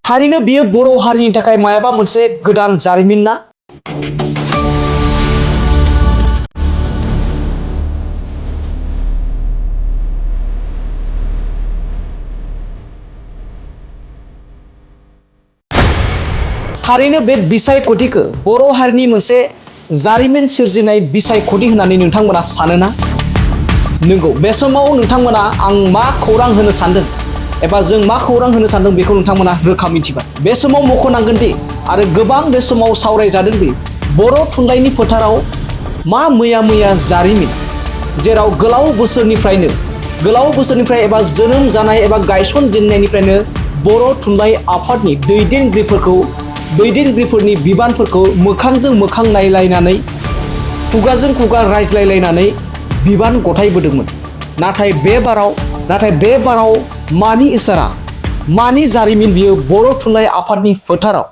थारैनो बियो बर' हारिनि थाखाय मायाबा मोनसे गोदान जारिमिन ना? थारैनो बे बिसायख'थिखौ बर' हारिनि मोनसे जारिमिन सोरजिनाय बिसायख'थि होननानै नोंथांमोना सानोना? नंगौ, बे समाव नोंथांमोना आं मा खौरां होनो सानदों एबा जों मा खौरां होनो सानदों बेखौ नोंथांमोना रोखा मिथिबाय। बे समाव मख'नांगोन दि आरो गोबां बे समाव सावरायजादों दि बर' थुनलाइनि फोथाराव मा मैया जारिमिन, जेराव गोलाव बोसोरनिफ्राय एबा जोनोम जानाय एबा गायसनजेननायनिफ्रायनो बर' थुनलाइ आफादनि दैदेनगिरिफोरनि बिबानफोरखौ मोखांजों मोखां नायलायनानै खुगाजों खुगा रायज्लायलायनानै बिबान गथायबोदोंमोन। नाथाय बे बाराव मानि इसारा, मानि जारिमिन बियो बर' थुनलाइ आफादनि फोथाराव?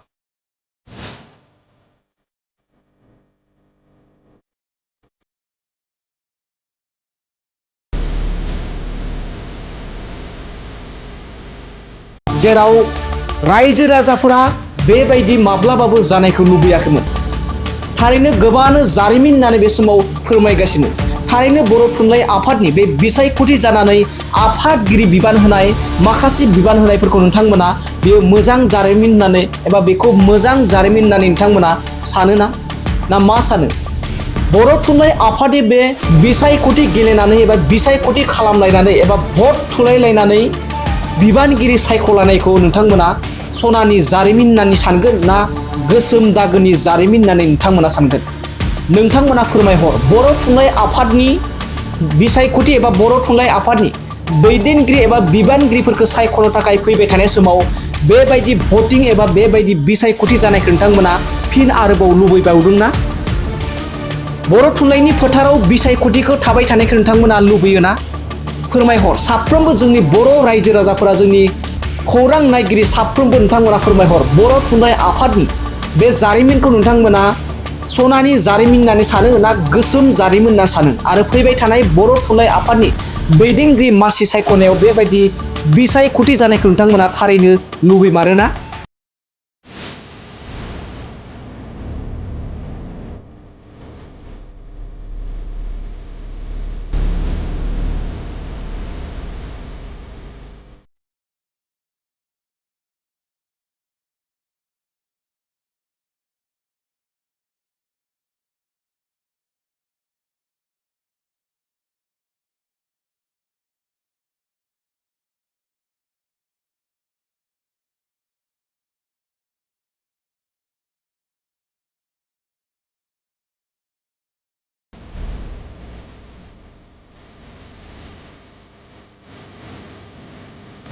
जेराव रायजो राजाफोरा बेबायदि माब्लाबाबो जानायखौ लुबैयाखैमोन। थारैनो गोबाङानो जारिमिन होननानै बे समाव फोरमायगासिनो। थारैनो बर' थुनलाइ आफादनि बे बिसायख'थि जानानै आफादगिरि बिबान होनाय माखासे बिबान होनायफोरखौ नोंथांमोना बेयो मोजां जारिमिन होननानै एबा बेखौ मोजां जारिमिन होननानै नोंथांमोना सानोना? ना मा सानो? बर' थुनलाइ आफादनि बे बिसायख'थि गेलेनानै एबा बिसायख'थि खालामलायनानै एबा भट थुलायलायनानै बिबानगिरि सायख'लायनायखौ नोंथांमोना सनानि जारिमिन होननानै सानगोन ना गोसोम दागोनि जारिमिन होननानै नोंथांमोना सानगोन? नोंथांमोना फोरमायहर। बर' थुनलाइ आफादनि बिसायख'थि एबा बर' थुनलाइ आफादनि दैदेनगिरि एबा बिबानगिरिफोरखौ सायख'नो थाखाय फैबाय थानाय समाव बेबायदि भटिं एबा बेबायदि बिसायख'थि जानायखौ नोंथांमोना फिन आरोबाव लुबैबावदोंना? बर' थुनलाइनि फोथाराव बिसायख'थिखौ थाबाय थानायखौ नोंथांमोना लुबैयोना? फोरमायहर। साफ्रोमबो जोंनि बर' रायजो राजाफोरा, जोंनि खौरां नायगिरि साफ्रोमबो नोंथांमोना फोरमायहर। बर' थुनलाइ आफादनि बे जारिमिनखौ नोंथांमोना सनानि जारिमिन होननानै सानो ना गोसोम जारिमिन होनना सानो? आरो फैबाय थानाय बर' थुनलाइ आफादनि दैदेनगिरि मासि सायख'नायाव बेबायदि बिसायख'थि जानायखौ नोंथांमोना थारैनो लुबैमारोना?